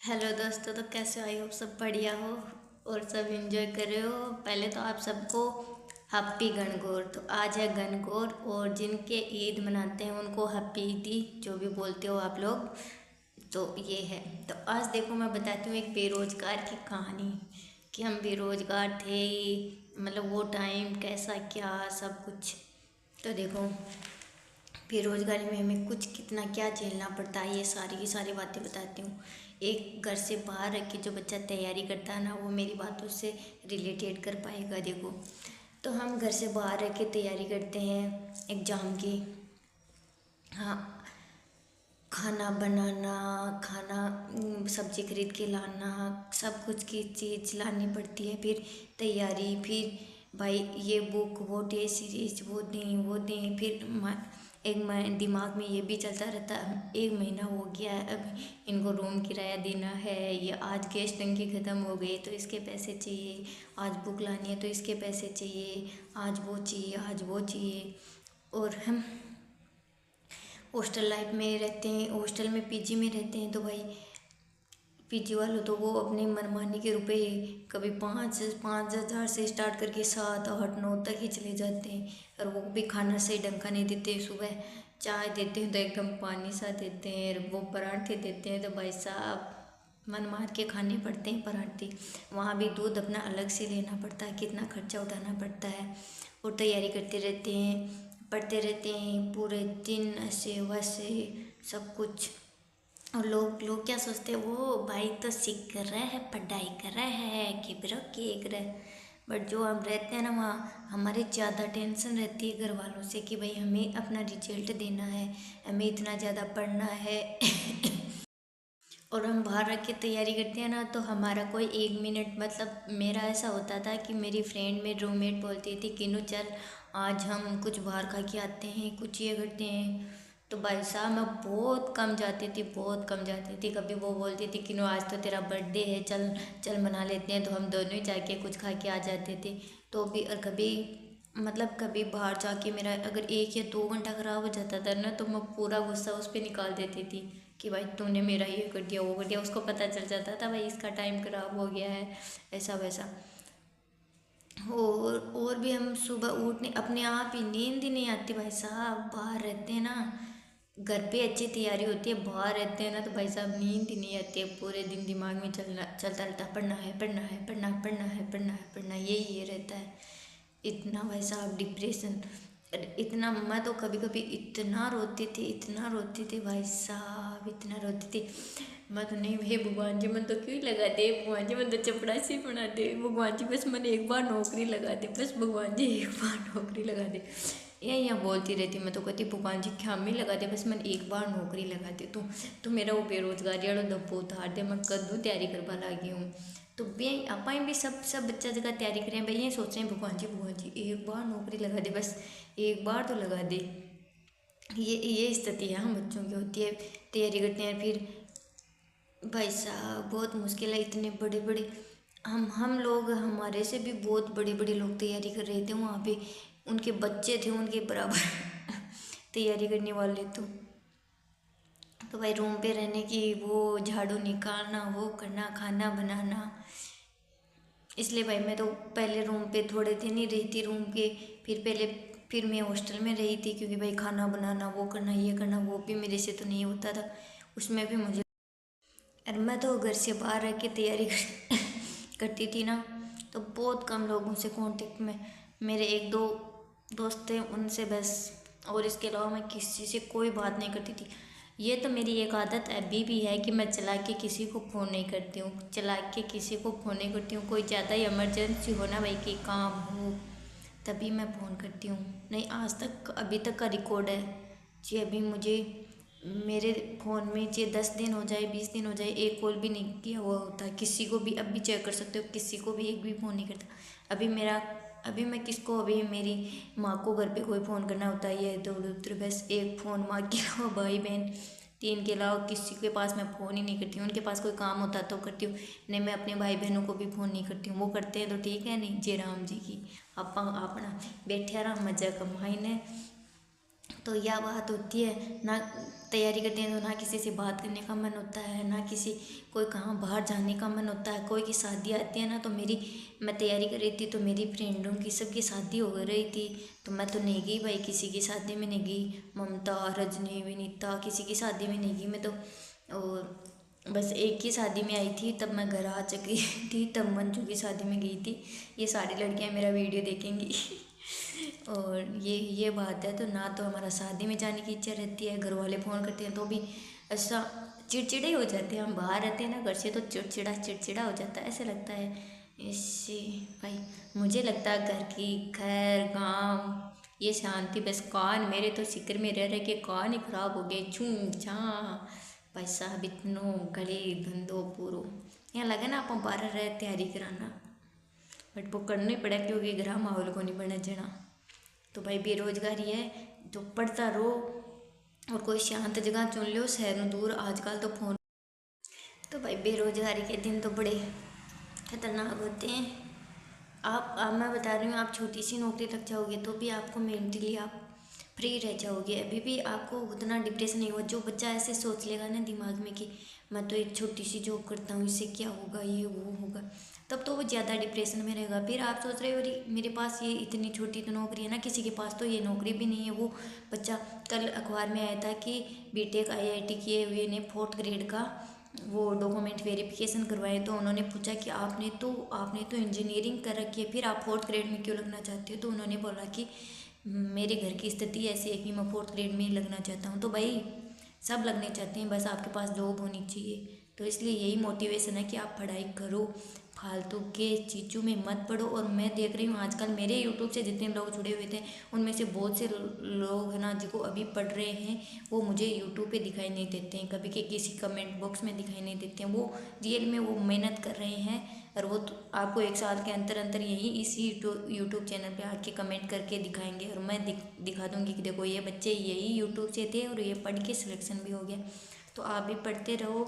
Hello दोस्तों, तो कैसे हो? आई होप सब बढ़िया हो और सब एंजॉय कर रहे हो। पहले तो आप सबको हैप्पी गणगौर। तो आज है गणगौर और जिनके ईद मनाते हैं उनको हैप्पी ईदी, जो भी बोलते हो आप लोग। तो ये है। तो आज देखो मैं बताती हूँ एक बेरोजगार की कहानी कि हम बेरोजगार थे, मतलब वो टाइम कैसा क्या सब कुछ। तो देखो बेरोजगारी में हमें कुछ कितना क्या झेलना पड़ता है, ये सारी की सारी बातें बताती हूँ। एक घर से बाहर रह के जो बच्चा तैयारी करता है ना, वो मेरी बातों से रिलेटेड कर पाएगा। देखो, तो हम घर से बाहर रह के तैयारी करते हैं एग्ज़ाम की। हाँ, खाना बनाना, खाना सब्जी खरीद के लाना, सब कुछ की चीज़ लानी पड़ती है। फिर तैयारी, फिर भाई ये बुक, वो टेस्ट सीरीज, वो दें वो दें। फिर दिमाग में ये भी चलता रहता है, 1 महीना हो गया है, अब इनको रूम किराया देना है, ये आज गैस टंकी ख़त्म हो गई तो इसके पैसे चाहिए, आज बुक लानी है तो इसके पैसे चाहिए, आज वो चाहिए, आज वो चाहिए। और हम हॉस्टल लाइफ में रहते हैं, हॉस्टल में पीजी में रहते हैं। तो भाई पीजी वालों तो वो अपने मनमानी के रुपए कभी 5,000 से स्टार्ट करके 7, 8, 9 तक ही चले जाते हैं। और वो भी खाना सही ढंग का नहीं देते। सुबह चाय देते हैं तो एकदम पानी सा देते हैं, वो पराठे देते हैं तो भाई साहब मन मार के खाने पड़ते हैं पराठे। वहाँ भी दूध अपना अलग से लेना पड़ता है, कितना खर्चा उठाना पड़ता है। और तैयारी करते रहते हैं, पढ़ते रहते हैं पूरे दिन, ऐसे वैसे सब कुछ। और लोग क्या सोचते हैं, वो भाई तो सीख कर रहा है, पढ़ाई कर रहा है, कि ब्रो के कर रहा है। बट जो हम रहते हैं ना, वहाँ हमारे ज़्यादा टेंशन रहती है घर वालों से कि भाई हमें अपना रिजल्ट देना है, हमें इतना ज़्यादा पढ़ना है। और हम बाहर रख के तैयारी करते हैं ना, तो हमारा कोई 1 मिनट, मतलब मेरा ऐसा होता था कि मेरी फ्रेंड, मेरी रूममेट बोलती थी किनू चल आज हम कुछ बाहर खा के आते हैं, कुछ ये करते हैं। तो भाई साहब मैं बहुत कम जाती थी, बहुत कम जाती थी। कभी वो बोलती थी किनू आज तो तेरा बर्थडे है, चल चल मना लेते हैं, तो हम दोनों ही जाके कुछ खा के आ जाते थे। तो भी, और कभी मतलब कभी बाहर जाके मेरा अगर 1 या 2 घंटा ख़राब हो जाता था ना, तो मैं पूरा गुस्सा उस पर निकाल देती थी कि भाई तूने मेरा ये कर दिया, वो कर दिया। उसको पता चल जाता था भाई इसका टाइम ख़राब हो गया है, ऐसा वैसा। और भी हम सुबह उठने अपने आप ही नींद ही नहीं आती भाई साहब। बाहर रहते हैं ना, घर पे अच्छी तैयारी होती है, बाहर रहते हैं ना तो भाई साहब नींद ही नहीं आती है। पूरे दिन दिमाग में चलता रहता है, पढ़ना है, पढ़ना है, पढ़ना पढ़ना है, पढ़ना है, पढ़ना, यही ये रहता है। इतना भाई साहब डिप्रेशन, इतना मैं तो कभी कभी इतना रोती थी, इतना रोती थी भाई साहब, इतना रोती थी। मैं तो नहीं, हे भगवान जी मन तो क्यों लगा दे, भगवान जी मन तो चपड़ासी बना दे, भगवान जी बस मैंने एक बार नौकरी लगा दे, बस भगवान जी एक बार नौकरी लगा दे। यही यहाँ बोलती रहती। मैं तो कहती भगवान जी क्या में लगा दे, बस मैंने एक बार नौकरी लगा दे, तो मेरा वो बेरोजगारी वाला दब्बो उतार दे, मैं कद दूँ तैयारी करवा लगी हूँ। तो भी अपन भी सब बच्चा जगह तैयारी करें भाई, ये सोच रहे हैं भगवान जी एक बार नौकरी लगा दे, बस एक बार तो लगा दे। ये स्थिति है हम बच्चों की होती है। तैयारी करते हैं, फिर भाई साहब बहुत मुश्किल है। इतने बड़े बड़े हम लोग, हमारे से भी बहुत बड़े बड़े लोग तैयारी कर रहे थे वहाँ पे, उनके बच्चे थे उनके बराबर तैयारी करने वाले। तो भाई रूम पे रहने की, वो झाड़ू निकालना, वो करना, खाना बनाना। इसलिए भाई मैं तो पहले रूम पे थोड़े दिन ही रही थी रूम के। फिर मैं हॉस्टल में रही थी, क्योंकि भाई खाना बनाना, वो करना, ये करना, वो भी मेरे से तो नहीं होता था। उसमें भी मुझे, और मैं तो घर से बाहर रह के तैयारी करती थी ना, तो बहुत कम लोगों से कांटेक्ट में, मेरे 1, 2 दोस्त थे उनसे बस। और इसके अलावा मैं किसी से कोई बात नहीं करती थी। ये तो मेरी एक आदत अभी भी है कि मैं चला के किसी को फ़ोन नहीं करती हूँ, चला के किसी को फ़ोन नहीं करती हूँ। कोई ज़्यादा इमरजेंसी हो ना भाई, कि काम हो, तभी मैं फ़ोन करती हूँ। नहीं, आज तक अभी तक का रिकॉर्ड है जी। अभी मुझे मेरे फ़ोन में चाहे 10 दिन हो जाए, 20 दिन हो जाए, एक कॉल भी नहीं किया हुआ होता है किसी को भी। अभी चेक कर सकते हो, किसी को भी एक भी फ़ोन नहीं करता अभी मैं किसको, अभी मेरी माँ को घर पे कोई फ़ोन करना होता है, ये इधर उधर, बस एक फ़ोन, माँ के अलावा भाई बहन 3 के अलावा किसी के पास मैं फ़ोन ही नहीं करती हूँ। उनके पास कोई काम होता तो करती हूँ, नहीं मैं अपने भाई बहनों को भी फ़ोन नहीं करती हूँ। वो करते हैं तो ठीक है, नहीं जय राम जी की, अपना बैठे रहा मजा कमाई ने। तो यह बात होती है ना। तैयारी करते हैं तो ना किसी से बात करने का मन होता है, ना किसी कोई कहाँ बाहर जाने का मन होता है। कोई की शादी आती है ना, तो मैं तैयारी कर रही थी तो मेरी फ्रेंडों की सबकी शादी हो रही थी, तो मैं तो नहीं गई भाई, किसी की शादी में नहीं गई। ममता, रजनी, विनीता, किसी की शादी में नहीं गई मैं तो। और बस एक ही शादी में आई थी, तब मैं घर आ चुकी थी, तब मंजू की शादी में गई थी। ये सारी लड़कियां मेरा वीडियो देखेंगी। और ये बात है। तो ना तो हमारा शादी में जाने की इच्छा रहती है, घर वाले फ़ोन करते हैं तो भी ऐसा चिड़चिड़े ही हो जाते हैं। हम बाहर रहते हैं ना घर से, तो चिड़चिड़ा हो जाता है, ऐसे लगता है। इससे भाई मुझे लगता है घर की खैर गाँव ये शांति, बस कान मेरे तो सिक्र में रह रहे के कान ही खराब हो गए, छूं छाँ भाई साहब, इतनो गले धंधो पूरो। यहाँ लगे ना आप बाहर रहे तैयारी कराना, बट वो करना ही पड़ा क्योंकि ग्राह माहौल को नहीं बना देना। तो भाई बेरोजगारी है तो पढ़ता रहो और कोई शांत जगह चुन लो, शहर में दूर। आजकल तो फोन, तो भाई बेरोजगारी के दिन तो बड़े खतरनाक होते हैं। आप मैं बता रही हूँ, आप छोटी सी नौकरी लग जाओगे तो भी आपको मेंटली आप फ्री रह जाओगे, अभी भी आपको उतना डिप्रेशन नहीं हुआ। जो बच्चा ऐसे सोच लेगा ना दिमाग में कि मैं तो एक छोटी सी जॉब करता हूँ, इससे क्या होगा, ये वो होगा, तब तो वो ज़्यादा डिप्रेशन में रहेगा। फिर आप सोच रहे हो अरे मेरे पास ये इतनी छोटी तो नौकरी है ना, किसी के पास तो ये नौकरी भी नहीं है। वो बच्चा कल अखबार में आया था कि बीटेक IIT किए हुए ने 4th ग्रेड का वो डॉक्यूमेंट वेरिफिकेशन करवाए, तो उन्होंने पूछा कि आपने तो इंजीनियरिंग कर रखी है, फिर आप 4th ग्रेड में क्यों लगना चाहते हो। तो उन्होंने बोला कि मेरे घर की स्थिति ऐसी है कि मैं 4th ग्रेड में लगना चाहता हूँ। तो भाई सब लगने चाहते हैं, बस आपके पास जॉब होनी चाहिए। तो इसलिए यही मोटिवेशन है कि आप पढ़ाई करो, फालतू के चीज़ों में मत पढ़ो। और मैं देख रही हूँ आजकल मेरे यूट्यूब से जितने लोग जुड़े हुए थे, उनमें से बहुत से लोग हैं ना जो अभी पढ़ रहे हैं, वो मुझे यूट्यूब पे दिखाई नहीं देते हैं, कभी के किसी कमेंट बॉक्स में दिखाई नहीं देते हैं। वो रियल में वो मेहनत कर रहे हैं, और वो तो आपको 1 साल के अंतर अंतर यही इसी यूट्यूब चैनल पे आके कमेंट करके दिखाएंगे, और मैं दिखा दूंगी कि देखो ये बच्चे यही यूट्यूब से थे और ये पढ़ के सिलेक्शन भी हो गया। तो आप भी पढ़ते रहो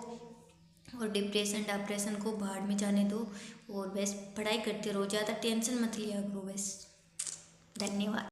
और डिप्रेशन को बाहर में जाने दो, और बस पढ़ाई करते रहो, ज़्यादा टेंशन मत लिया करो बस। धन्यवाद।